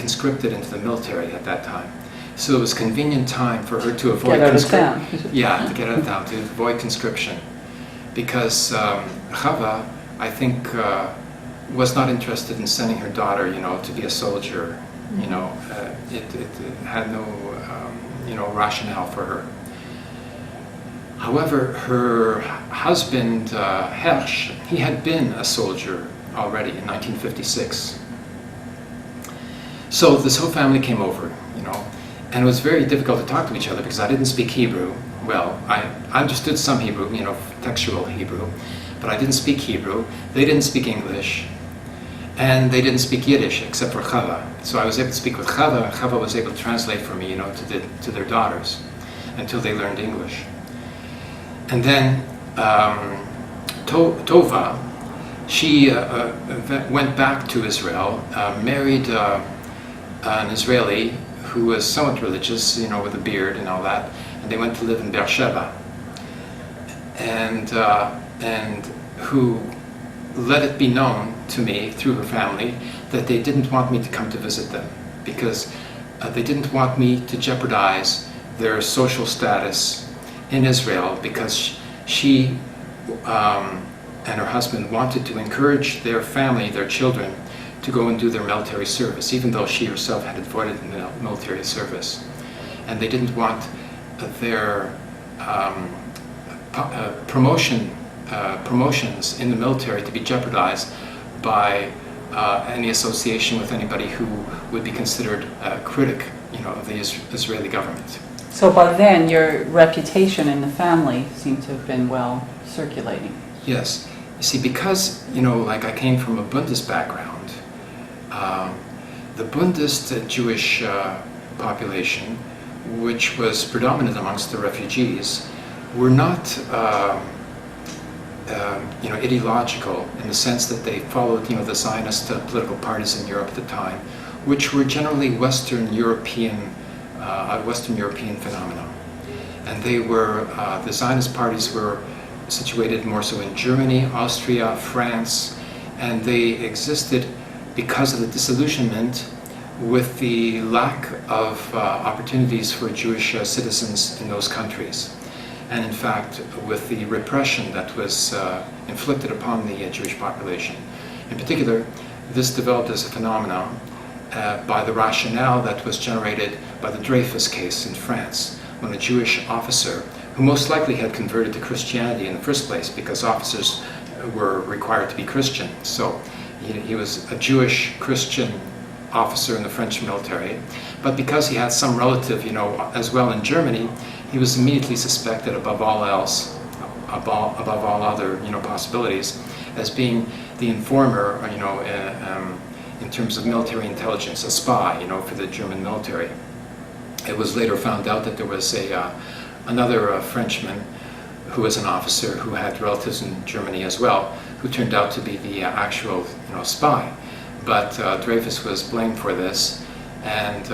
conscripted into the military at that time. So it was a convenient time for her to avoid get out of town. Yeah, to get out of town, to avoid conscription. Because Chava, I think, was not interested in sending her daughter, you know, to be a soldier. You know, it had no, you know, rationale for her. However, her husband, Hersch, he had been a soldier already in 1956. So this whole family came over, you know, and it was very difficult to talk to each other because I didn't speak Hebrew. Well, I understood some Hebrew, you know, textual Hebrew, but I didn't speak Hebrew. They didn't speak English, and they didn't speak Yiddish except for Chava. So I was able to speak with Chava, and Chava was able to translate for me, you know, to their daughters until they learned English. And then Tova, she went back to Israel, married an Israeli who was somewhat religious, you know, with a beard and all that, and they went to live in Beersheba, and who let it be known to me through her family that they didn't want me to come to visit them because they didn't want me to jeopardize their social status in Israel, because she and her husband wanted to encourage their family, their children, to go and do their military service, even though she herself had avoided military service. And they didn't want their promotions in the military to be jeopardized by any association with anybody who would be considered a critic, you know, of the Israeli government. So by then, your reputation in the family seemed to have been well circulating. Yes. You see, because, you know, like I came from a Bundist background, the Bundist Jewish population, which was predominant amongst the refugees, were not, you know, ideological in the sense that they followed, you know, the Zionist political parties in Europe at the time, which were generally Western European phenomenon. And they were, the Zionist parties were situated more so in Germany, Austria, France, and they existed because of the disillusionment with the lack of opportunities for Jewish citizens in those countries. And in fact, with the repression that was inflicted upon the Jewish population. In particular, this developed as a phenomenon by the rationale that was generated by the Dreyfus case in France, when a Jewish officer, who most likely had converted to Christianity in the first place, because officers were required to be Christian. So he was a Jewish Christian officer in the French military, but because he had some relative, you know, as well in Germany, he was immediately suspected above all else, above all other, you know, possibilities, as being the informer, you know, in terms of military intelligence, a spy, you know, for the German military. It was later found out that there was another Frenchman who was an officer who had relatives in Germany as well, who turned out to be the actual, you know, spy. But Dreyfus was blamed for this, and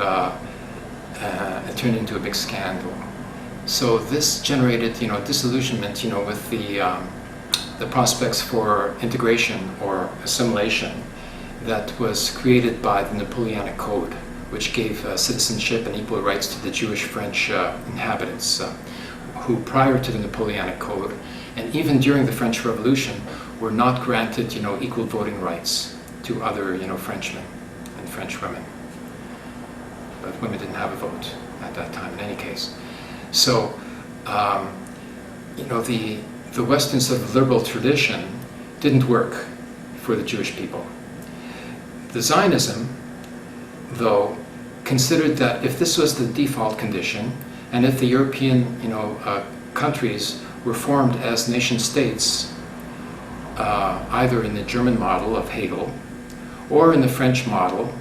it turned into a big scandal. So this generated, you know, disillusionment, you know, with the prospects for integration or assimilation that was created by the Napoleonic Code, which gave citizenship and equal rights to the Jewish French inhabitants, who prior to the Napoleonic Code, and even during the French Revolution, were not granted, you know, equal voting rights to other, you know, Frenchmen and French women. But women didn't have a vote at that time in any case. So, you know, the Western sort of liberal tradition didn't work for the Jewish people. The Zionism, though, considered that if this was the default condition, and if the European, you know, countries were formed as nation states, either in the German model of Hegel, or in the French model,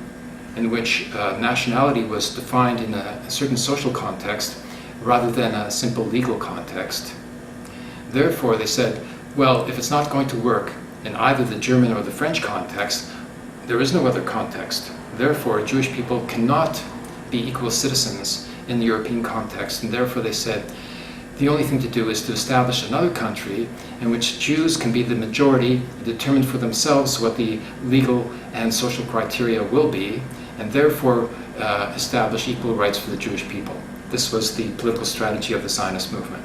in which nationality was defined in a certain social context rather than a simple legal context. Therefore, they said, well, if it's not going to work in either the German or the French context, there is no other context. Therefore, Jewish people cannot be equal citizens in the European context, and therefore they said the only thing to do is to establish another country in which Jews can be the majority, determine for themselves what the legal and social criteria will be, and therefore establish equal rights for the Jewish people. This was the political strategy of the Zionist movement.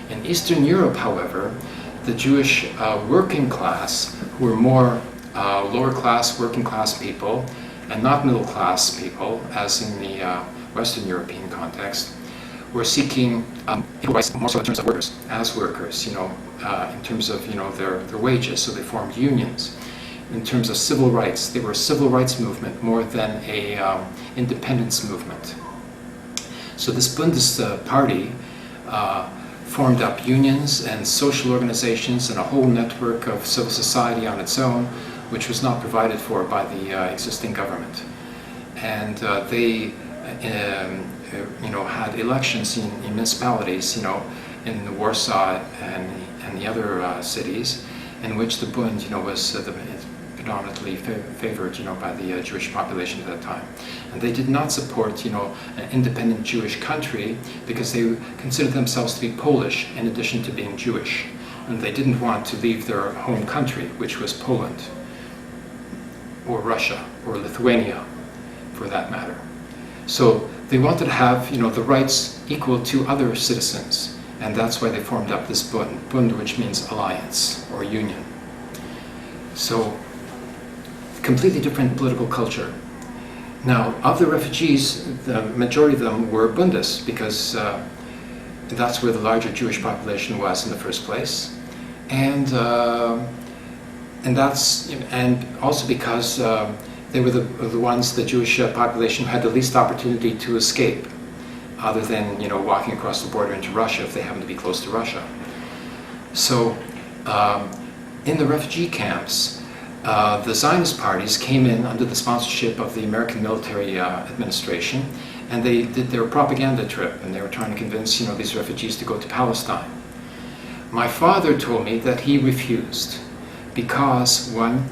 In Eastern Europe, however, the Jewish working class, who were more lower class, working class people, and not middle class people, as in the Western European context, were seeking equal rights, more so in terms of workers, as workers, in terms of their wages. So they formed unions. In terms of civil rights, they were a civil rights movement more than a independence movement. So this Bundesparty formed up unions and social organizations and a whole network of civil society on its own, which was not provided for by the existing government. And they had elections in municipalities, in Warsaw and the other cities, in which the Bund, was predominantly favored, by the Jewish population at that time. And they did not support, an independent Jewish country because they considered themselves to be Polish in addition to being Jewish. And they didn't want to leave their home country, which was Poland, or Russia, or Lithuania, for that matter. So they wanted to have, the rights equal to other citizens, and that's why they formed up this Bund, which means alliance or union. So, completely different political culture. Now, of the refugees, the majority of them were Bundists, because that's where the larger Jewish population was in the first place, and also because they were the ones, the Jewish population, who had the least opportunity to escape, other than walking across the border into Russia if they happened to be close to Russia. So, in the refugee camps, the Zionist parties came in under the sponsorship of the American military administration, and they did their propaganda trip, and they were trying to convince these refugees to go to Palestine. My father told me that he refused because, one,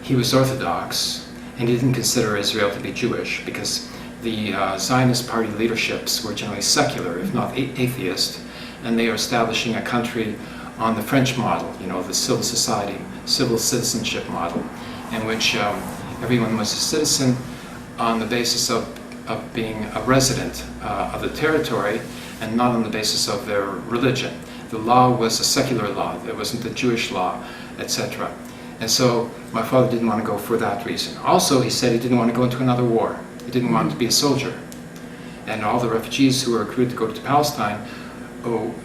he was Orthodox, and he didn't consider Israel to be Jewish, because the Zionist party leaderships were generally secular, if not atheist, and they are establishing a country on the French model, the civil society, civil citizenship model, in which everyone was a citizen on the basis of being a resident of the territory, and not on the basis of their religion. The law was a secular law, it wasn't a Jewish law, etc. And so my father didn't want to go for that reason. Also, he said he didn't want to go into another war. He didn't want to be a soldier. And all the refugees who were recruited to go to Palestine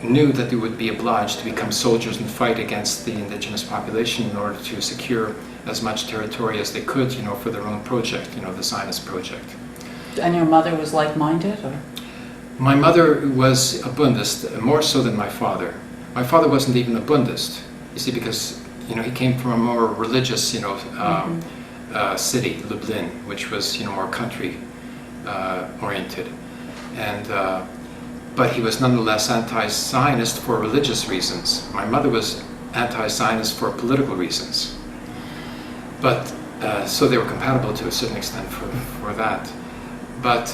knew that they would be obliged to become soldiers and fight against the indigenous population in order to secure as much territory as they could, for their own project, the Zionist project. And your mother was like-minded, or? My mother was a Bundist, more so than my father. My father wasn't even a Bundist, you see, because he came from a more religious, city, Lublin, which was, more country oriented, and but he was nonetheless anti-Zionist for religious reasons. My mother was anti-Zionist for political reasons, but so they were compatible to a certain extent for that. But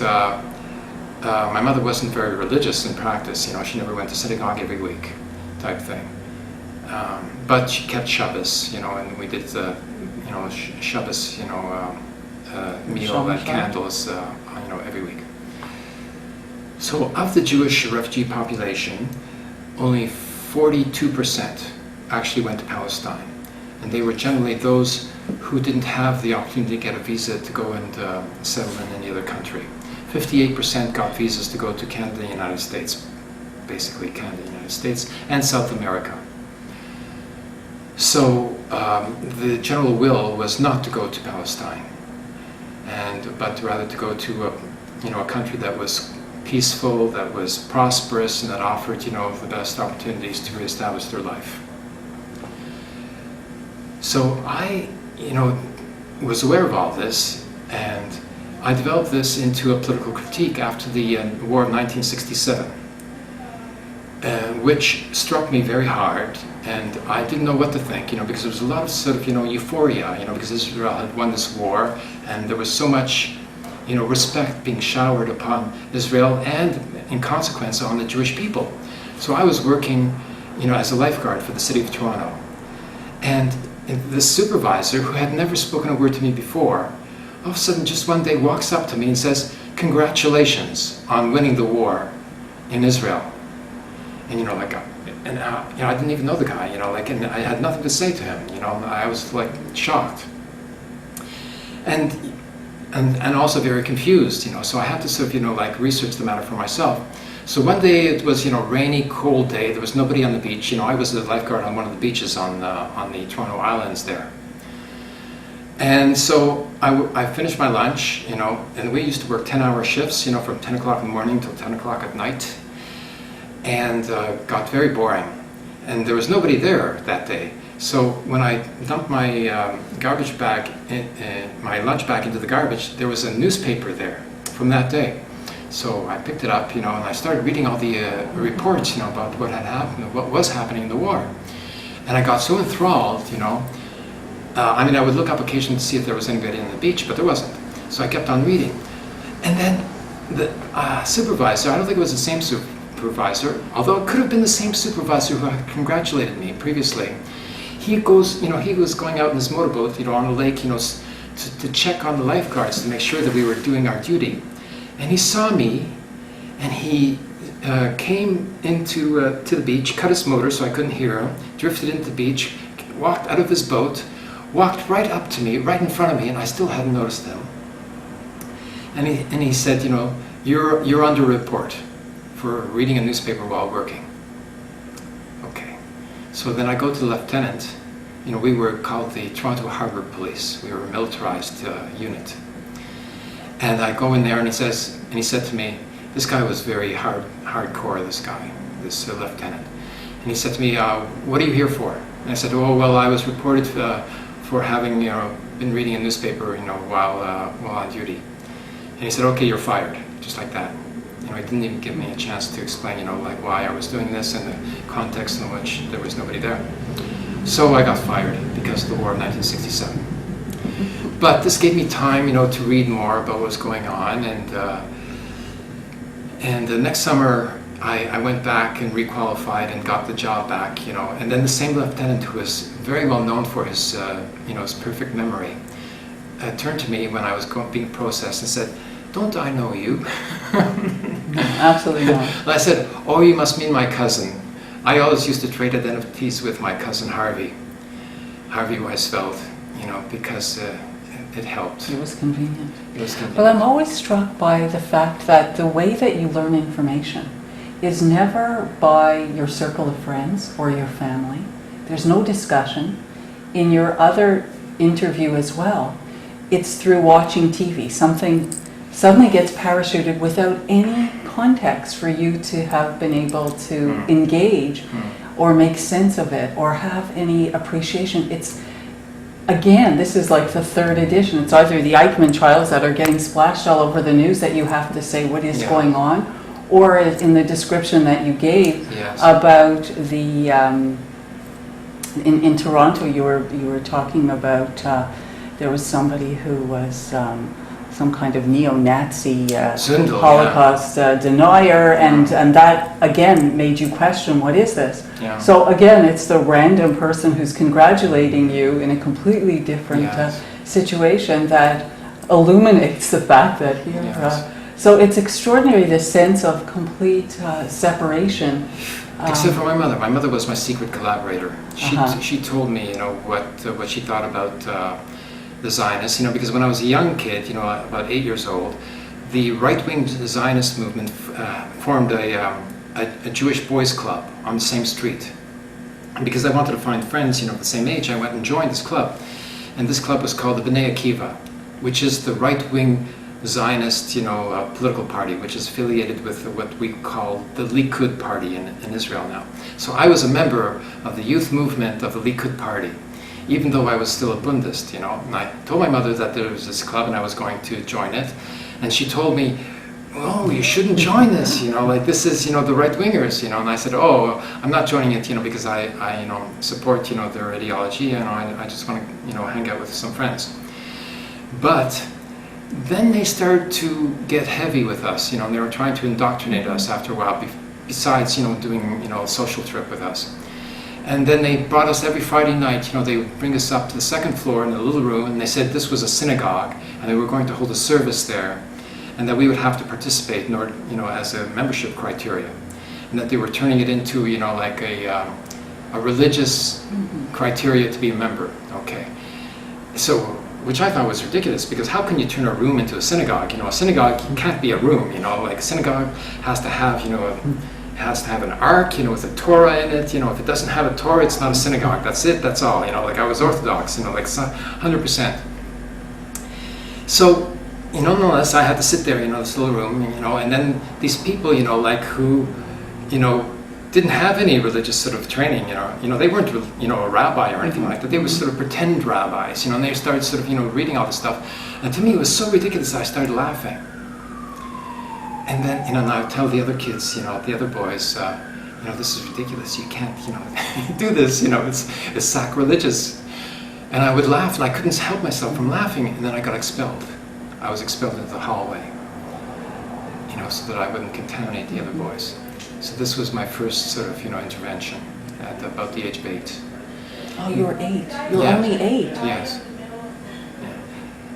my mother wasn't very religious in practice. She never went to synagogue every week, type thing. But she kept Shabbos, and we did the, Shabbos, meal and candles, every week. So of the Jewish refugee population, only 42% actually went to Palestine. And they were generally those who didn't have the opportunity to get a visa to go and settle in any other country. 58% got visas to go to Canada and the United States, basically Canada and the United States, and South America. So the general will was not to go to Palestine, but rather to go to a country that was peaceful, that was prosperous, and that offered the best opportunities to reestablish their life. So I was aware of all this, and I developed this into a political critique after the War of 1967. Which struck me very hard, and I didn't know what to think, because there was a lot of sort of, euphoria, because Israel had won this war, and there was so much, respect being showered upon Israel, and in consequence on the Jewish people. So I was working, as a lifeguard for the city of Toronto, and the supervisor, who had never spoken a word to me before, all of a sudden, just one day, walks up to me and says, "Congratulations on winning the war in Israel." And I didn't even know the guy, and I had nothing to say to him, I was like shocked. And also very confused, so I had to sort of, research the matter for myself. So one day it was, rainy, cold day. There was nobody on the beach. I was a lifeguard on one of the beaches on the Toronto Islands there. And so I finished my lunch, and we used to work 10-hour shifts, from 10 o'clock in the morning till 10 o'clock at night. And got very boring. And there was nobody there that day. So when I dumped my garbage bag, my lunch bag into the garbage, there was a newspaper there from that day. So I picked it up, and I started reading all the reports, about what had happened, what was happening in the war. And I got so enthralled, I would look up occasionally to see if there was anybody on the beach, but there wasn't. So I kept on reading. And then the supervisor, I don't think it was the same supervisor, although it could have been the same supervisor who had congratulated me previously. He was going out in his motorboat, on the lake, to check on the lifeguards to make sure that we were doing our duty. And he saw me, and he came to the beach, cut his motor so I couldn't hear him, drifted into the beach, walked out of his boat, walked right up to me, right in front of me, and I still hadn't noticed him. And he said, you're under report for reading a newspaper while working. Okay. So then I go to the lieutenant. We were called the Toronto Harbour Police. We were a militarized unit. And I go in there, and he said to me, this guy was very hardcore, this lieutenant. And he said to me, what are you here for? And I said, oh, well, I was reported for having, been reading a newspaper, while on duty. And he said, okay, you're fired, just like that. He didn't even give me a chance to explain, why I was doing this and the context in which there was nobody there. So I got fired because of the war of 1967. But this gave me time, to read more about what was going on, and the next summer I went back and requalified and got the job back, and then the same lieutenant, who was very well known for his, his perfect memory, turned to me when I was being processed and said, "Don't I know you?" No, absolutely not. And I said, "Oh, you must mean my cousin. I always used to trade identities with my cousin Harvey Weizfeld, because it helped." It was convenient. It was convenient. Well, I'm always struck by the fact that the way that you learn information is never by your circle of friends or your family. There's no discussion. In your other interview as well, it's through watching TV. Something suddenly gets parachuted without any context for you to have been able to engage or make sense of it or have any appreciation. It's, again, this is like the third edition. It's either the Eichmann trials that are getting splashed all over the news that you have to say what is going on, or in the description that you gave about the in Toronto, you were talking about there was somebody who was some kind of neo-Nazi Holocaust denier, and that again made you question, what is this? Yeah. So again, it's the random person who's congratulating you in a completely different situation that illuminates the fact that here. So it's extraordinary, this sense of complete separation. Except for my mother. My mother was my secret collaborator. She told me, what she thought about the Zionists. Because when I was a young kid, about 8 years old, the right-wing Zionist movement formed a Jewish boys' club on the same street. And because I wanted to find friends, the same age, I went and joined this club. And this club was called the B'nai Akiva, which is the right-wing Zionist, political party, which is affiliated with what we call the Likud party in Israel now. So I was a member of the youth movement of the Likud party, even though I was still a Bundist, And I told my mother that there was this club and I was going to join it. And she told me, "Oh, you shouldn't join this, this is, the right-wingers, And I said, "Oh, I'm not joining it, because I support, their ideology, and I just want to, hang out with some friends." But then they started to get heavy with us, and they were trying to indoctrinate us after a while, besides, doing, a social trip with us. And then they brought us every Friday night, they would bring us up to the second floor in a little room, and they said this was a synagogue, and they were going to hold a service there, and that we would have to participate in order, as a membership criteria, and that they were turning it into, like a religious criteria to be a member. Okay, so which I thought was ridiculous, because how can you turn a room into a synagogue? A synagogue can't be a room. Like a synagogue has to have, has to have an ark, with a Torah in it. If it doesn't have a Torah, it's not a synagogue. That's it. That's all. Like I was Orthodox. Like 100%. So, nonetheless, I had to sit there, this little room, and then these people, like who, didn't have any religious sort of training, they weren't, a rabbi or anything like that. They were sort of pretend rabbis, and they started sort of, reading all this stuff. And to me, it was so ridiculous, I started laughing. And then, and I would tell the other kids, the other boys, this is ridiculous. You can't, do this. It's sacrilegious. And I would laugh, and I couldn't help myself from laughing. And then I got expelled. I was expelled into the hallway, so that I wouldn't contaminate the other boys. So this was my first sort of, intervention at about the age of 8. Oh, you were 8. You were only 8. Yes. Yeah.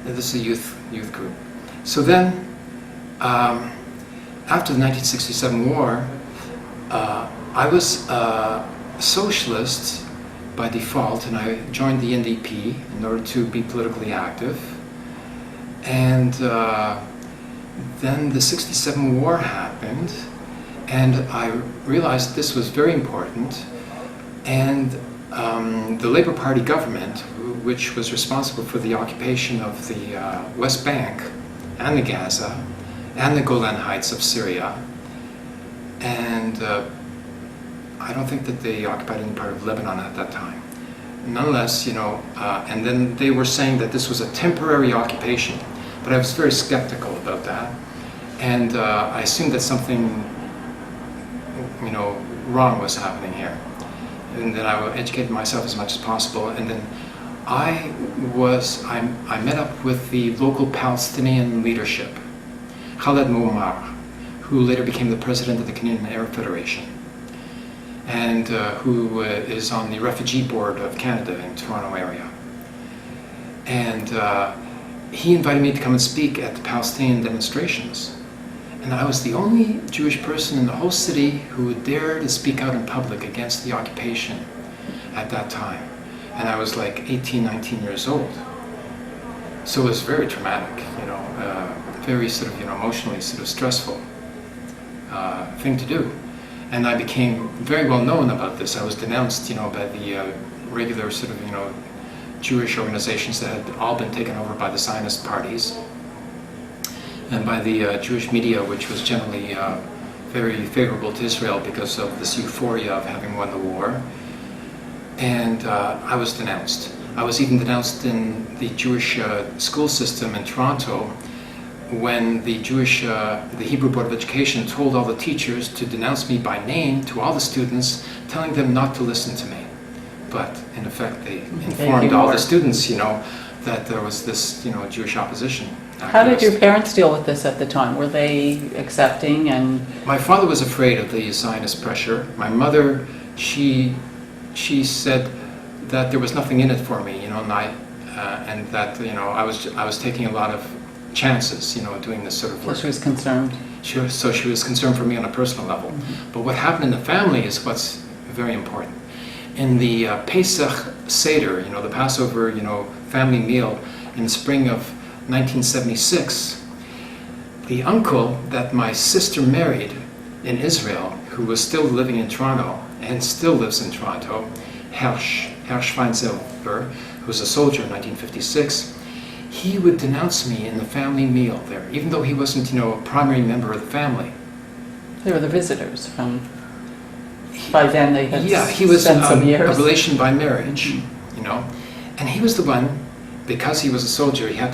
This is a youth group. So then. After the 1967 war, I was a socialist by default, and I joined the NDP in order to be politically active. And then the 67 war happened, and I realized this was very important. And the Labour Party government, which was responsible for the occupation of the West Bank and the Gaza, and the Golan Heights of Syria, and I don't think that they occupied any part of Lebanon at that time. Nonetheless, and then they were saying that this was a temporary occupation, but I was very skeptical about that, and I assumed that something, wrong was happening here, and then I educated myself as much as possible, and then I met up with the local Palestinian leadership, Khaled Muammar, who later became the president of the Canadian Arab Federation, and who is on the refugee board of Canada in Toronto area. And he invited me to come and speak at the Palestinian demonstrations. And I was the only Jewish person in the whole city who would dare to speak out in public against the occupation at that time. And I was like 18, 19 years old. So it was very traumatic, very sort of, emotionally sort of stressful thing to do. And I became very well known about this. I was denounced, by the regular sort of, Jewish organizations that had all been taken over by the Zionist parties, and by the Jewish media, which was generally very favorable to Israel because of this euphoria of having won the war. And I was denounced. I was even denounced in the Jewish school system in Toronto, when the Hebrew Board of Education told all the teachers to denounce me by name to all the students, telling them not to listen to me. But in effect, they informed all the students, that there was this, Jewish opposition. How did your parents deal with this at the time? Were they accepting and? My father was afraid of the Zionist pressure. My mother, she said that there was nothing in it for me, and that, I was taking a lot of chances, doing this sort of work. So she was concerned. She was concerned for me on a personal level. Mm-hmm. But what happened in the family is what's very important. In the Pesach Seder, the Passover, family meal in the spring of 1976, the uncle that my sister married in Israel, who was still living in Toronto and still lives in Toronto, Hersh Weizfeld, who was a soldier in 1956, he would denounce me in the family meal there, even though he wasn't, a primary member of the family. They were the visitors from. By then they had he was spent some years. A relation by marriage, and he was the one, because he was a soldier, he had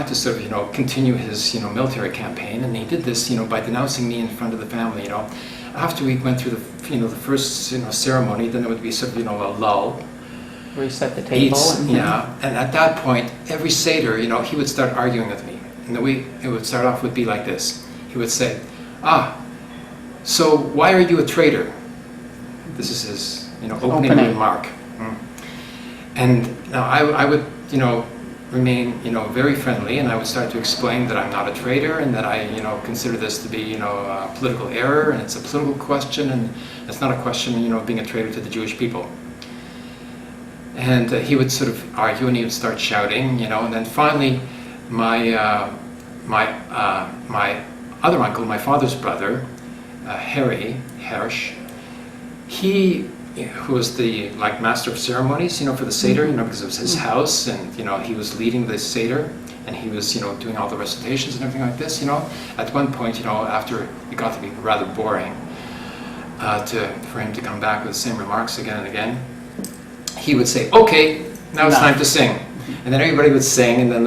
to sort of, continue his, military campaign, and he did this, by denouncing me in front of the family, After we went through the first, ceremony, then there would be sort of, a lull. Where you set the table. And at that point, every Seder, he would start arguing with me. And the way it would start off would be like this. He would say, so why are you a traitor? This is his opening remark. And now I would, remain, very friendly, and I would start to explain that I'm not a traitor, and that I, consider this to be, a political error, and it's a political question, and it's not a question, of being a traitor to the Jewish people. And he would sort of argue, and he would start shouting, and then finally, my other uncle, my father's brother, Hirsch, he, who was the master of ceremonies, for the Seder, because it was his house, and he was leading the Seder, and he was doing all the recitations and everything like this. At one point, after it got to be rather boring, for him to come back with the same remarks again and again, he would say, "Okay, now it's time to sing," and then everybody would sing, and then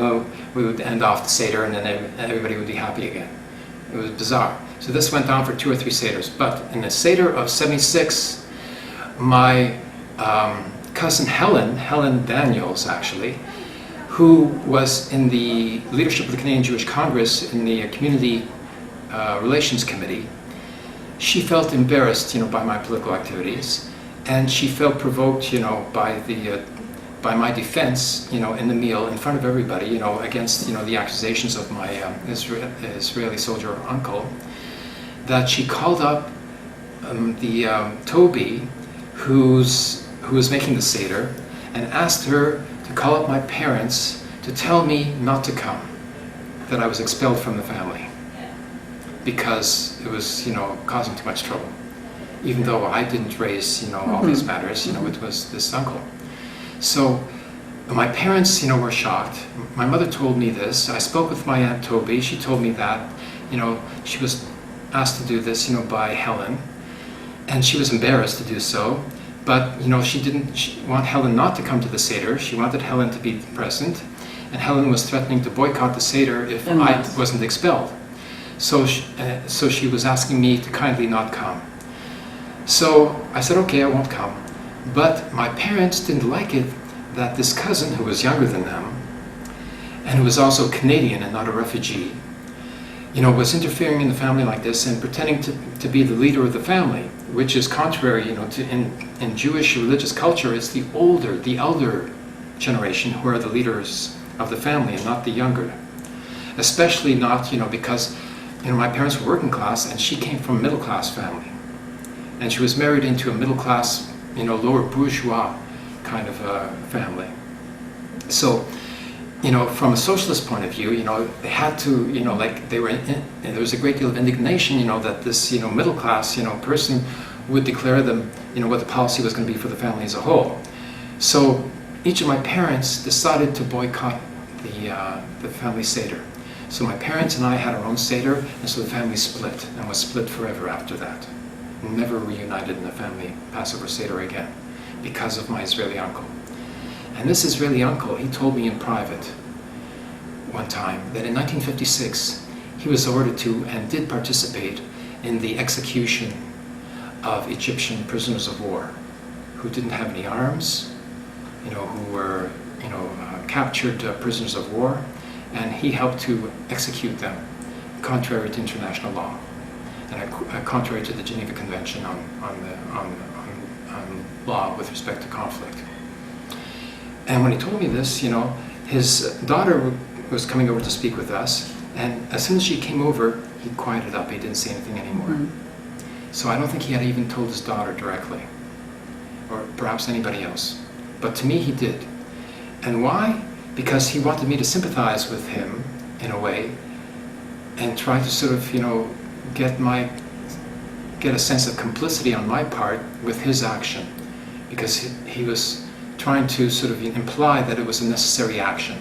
we would end off the Seder, and then everybody would be happy again. It was bizarre. So this went on for 2 or 3 Seders. But in the Seder of '76, my cousin Helen Daniels, actually, who was in the leadership of the Canadian Jewish Congress in the Community Relations Committee, she felt embarrassed, by my political activities, and she felt provoked, by my defense, in the meal in front of everybody, against, the accusations of my Israeli soldier uncle, that she called up Toby, who was making the Seder, and asked her to call up my parents to tell me not to come, that I was expelled from the family, because it was, causing too much trouble, even though I didn't raise, all these matters, it was this uncle. So my parents, were shocked. My mother told me this. I spoke with my Aunt Toby. She told me that, she was asked to do this, by Helen, and she was embarrassed to do so. But, she didn't want Helen not to come to the Seder. She wanted Helen to be present, and Helen was threatening to boycott the Seder if I wasn't expelled. So she was asking me to kindly not come. So I said, okay, I won't come. But my parents didn't like it that this cousin, who was younger than them, and who was also Canadian and not a refugee, was interfering in the family like this and pretending to be the leader of the family, which is contrary, to in Jewish religious culture, it's the elder generation who are the leaders of the family and not the younger. Especially not, because, my parents were working class and she came from a middle class family. And she was married into a middle class, lower bourgeois kind of family. So, from a socialist point of view, they had to, there was a great deal of indignation, that this, middle class, person would declare them, what the policy was going to be for the family as a whole. So each of my parents decided to boycott the family Seder. So my parents and I had our own Seder, and so the family split, and was split forever after that. Never reunited in a family Passover Seder again, because of my Israeli uncle. And this Israeli uncle, he told me in private one time that in 1956 he was ordered to and did participate in the execution of Egyptian prisoners of war who didn't have any arms, who were captured prisoners of war, and he helped to execute them contrary to international law and contrary to the Geneva Convention on law with respect to conflict. And when he told me this, his daughter was coming over to speak with us, and as soon as she came over, he quieted up. He didn't say anything anymore. Mm-hmm. So I don't think he had even told his daughter directly, or perhaps anybody else. But to me, he did. And why? Because he wanted me to sympathize with him in a way, and try to sort of, get a sense of complicity on my part with his action, because he was trying to sort of imply that it was a necessary action,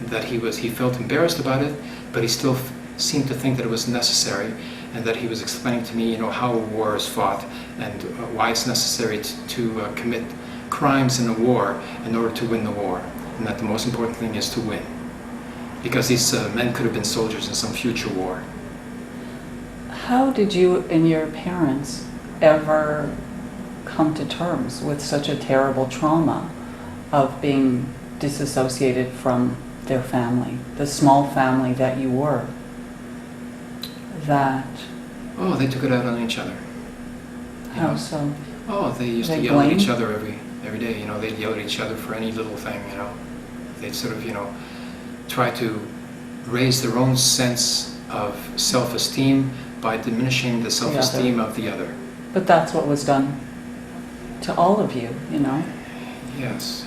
that he felt embarrassed about it, but he still seemed to think that it was necessary, and that he was explaining to me, how a war is fought and why it's necessary to commit crimes in a war in order to win the war, and that the most important thing is to win, because these men could have been soldiers in some future war. How did you and your parents ever come to terms with such a terrible trauma of being disassociated from their family, the small family that you were? Oh, they took it out on each other. How so? Oh, they used to They yell at blame? each other every day. You know, they'd yell at each other for any little thing. You know, they'd sort of, you know, try to raise their own sense of self-esteem by diminishing the self-esteem of the other. But that's what was done to all of you, you know. Yes.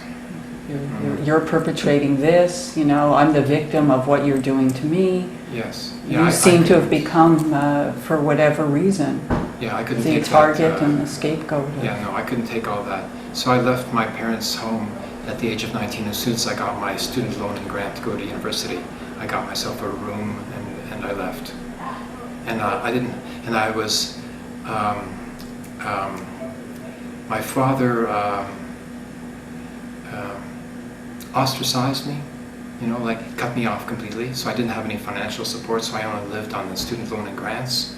You're perpetrating this, you know, I'm the victim of what you're doing to me. Yes. You seem to have become, for whatever reason, I couldn't the take target that, and the scapegoat. Yeah, no, I couldn't take all that. So I left my parents' home at the age of 19. As soon as I got my student loan and grant to go to university, I got myself a room and I left. And I didn't, and I was, my father ostracized me, you know, like cut me off completely. So I didn't have any financial support, so I only lived on the student loan and grants,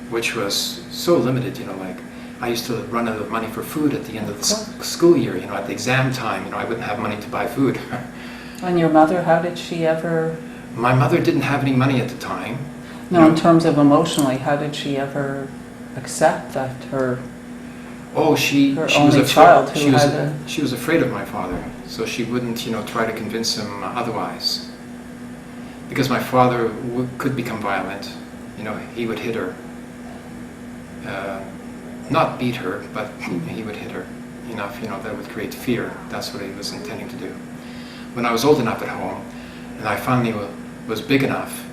which was so limited, you know, like I used to run out of money for food at the end of the school year, you know, at the exam time, you know, I wouldn't have money to buy food. And your mother, how did she ever... My mother didn't have any money at the time. No, in terms of emotionally, how did she ever accept that her she only was child who she was, had she was afraid of my father, so she wouldn't, you know, try to convince him otherwise. Because my father could become violent, you know, he would hit her. Not beat her, but he would hit her enough, you know, that would create fear. That's what he was intending to do. When I was old enough at home, and I finally was big enough,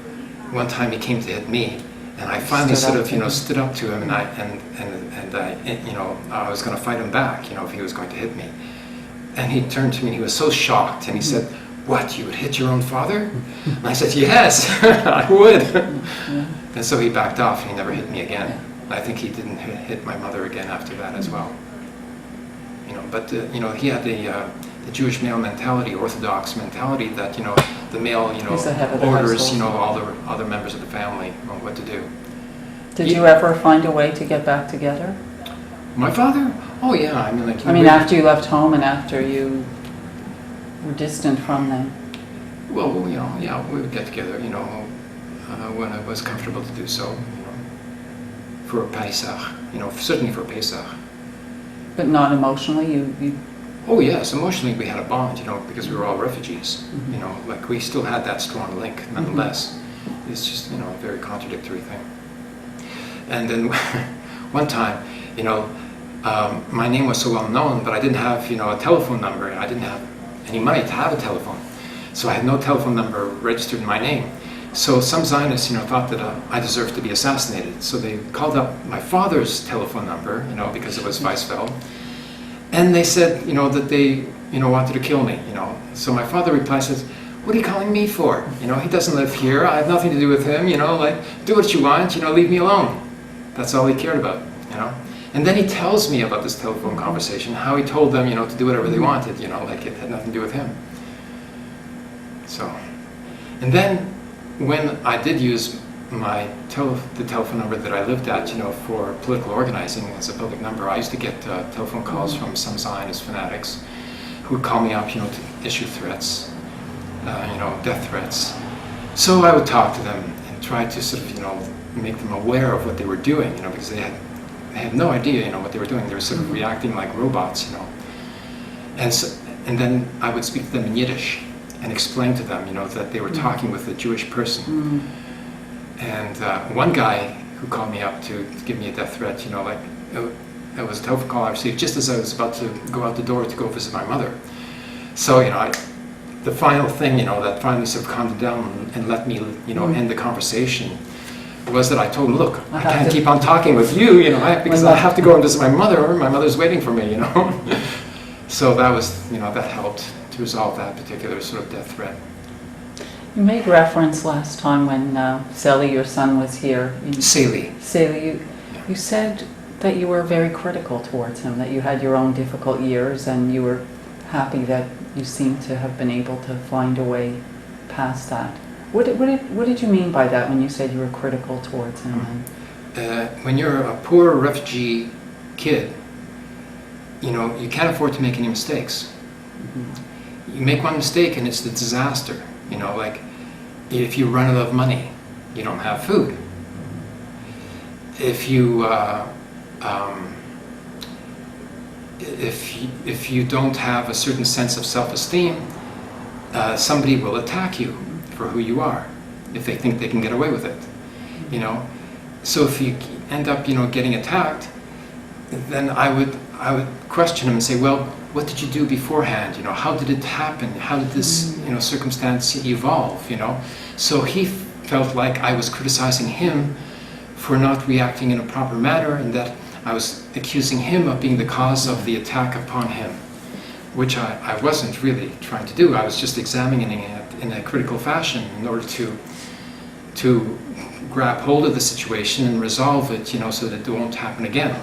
one time he came to hit me, and I finally sort of, you know, stood up to him, and you know, I was going to fight him back, you know, if he was going to hit me. And he turned to me, and he was so shocked, and he said, "What, you would hit your own father?" And I said, "Yes, I would." And so he backed off, and he never hit me again. I think he didn't hit my mother again after that as well. You know, but you know, he had the Jewish male mentality, Orthodox mentality, that, you know, the male, you know, orders, you know, all the other members of the family on what to do. Did you ever find a way to get back together? My father? Oh yeah, I mean, like... I mean, after you left home and after you were distant from them? Well, you know, yeah, we would get together, you know, when it was comfortable to do so, you know, for Pesach, you know, certainly for Pesach. But not emotionally? You... Oh yes, emotionally we had a bond, you know, because we were all refugees, you know, like we still had that strong link nonetheless. It's just, you know, a very contradictory thing. And then one time, you know, my name was so well known, but I didn't have, you know, a telephone number, and I didn't have any money to have a telephone. So I had no telephone number registered in my name. So some Zionists, you know, thought that I deserved to be assassinated. So they called up my father's telephone number, you know, because it was Weizfeld. And they said, you know, that they, you know, wanted to kill me, you know. So my father replied, says, "What are you calling me for? You know, he doesn't live here. I have nothing to do with him, you know, like, do what you want, you know, leave me alone." That's all he cared about, you know. And then he tells me about this telephone conversation, how he told them, you know, to do whatever they wanted, you know, like it had nothing to do with him. So, and then when I did use the telephone number that I lived at, you know, for political organizing as a public number, I used to get telephone calls from some Zionist fanatics who would call me up, you know, to issue threats, you know, death threats. So I would talk to them and try to sort of, you know, make them aware of what they were doing, you know, because they had no idea, you know, what they were doing. They were sort of reacting like robots, you know. And then I would speak to them in Yiddish and explain to them, you know, that they were talking with a Jewish person. And one guy who called me up to give me a death threat, you know, like, it was a telephone call I received just as I was about to go out the door to go visit my mother. So, you know, the final thing, you know, that finally sort of calmed down and let me, you know, end the conversation was that I told him, "Look, I can't keep on talking with you, you know, because I have to go and visit my mother. My mother's waiting for me, you know." So that was, you know, that helped to resolve that particular sort of death threat. You made reference last time when Sally, your son, was here. Sally, you said that you were very critical towards him, that you had your own difficult years, and you were happy that you seemed to have been able to find a way past that. What did you mean by that when you said you were critical towards him? When you're a poor refugee kid, you know, you can't afford to make any mistakes. You make one mistake and it's a disaster. You know, like, if you run out of money, you don't have food. If you if you don't have a certain sense of self-esteem, somebody will attack you for who you are if they think they can get away with it, you know. So if you end up, you know, getting attacked, then I would question him and say, well, what did you do beforehand? You know, how did it happen? How did this, you know, circumstance evolve? You know, so he felt like I was criticizing him for not reacting in a proper manner, and that I was accusing him of being the cause of the attack upon him, which I wasn't really trying to do. I was just examining it in a critical fashion in order to grab hold of the situation and resolve it, you know, so that it won't happen again.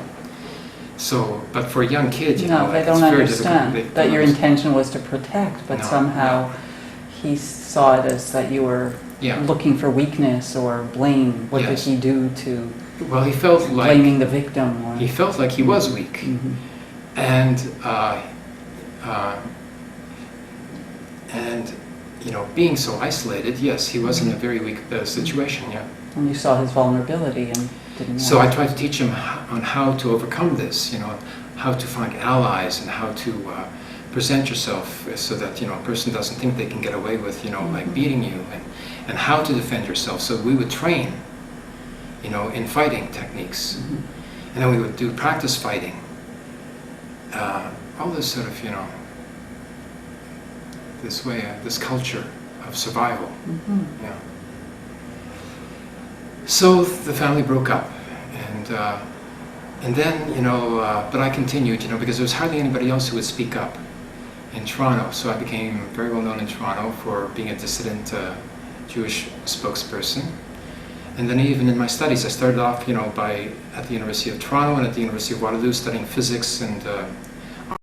So, but for a young kid, you know, they it's don't very understand difficult. that your intention was to protect, but No, somehow he saw it as that you were looking for weakness or blame. What did he do to? Well, he felt like blaming the victim. Or, he felt like he was weak, and you know, being so isolated, yes, he was in a very weak situation. Yeah. And you saw his vulnerability and didn't know. So I tried to teach him on how to overcome this, you know, how to find allies and how to present yourself so that, you know, a person doesn't think they can get away with, you know, like beating you, and how to defend yourself. So we would train, you know, in fighting techniques, and then we would do practice fighting. All this sort of, you know, this way, this culture of survival. Yeah. So the family broke up, and then, you know, but I continued, you know, because there was hardly anybody else who would speak up in Toronto. So I became very well known in Toronto for being a dissident Jewish spokesperson. And then even in my studies, I started off, you know, at the University of Toronto and at the University of Waterloo studying physics and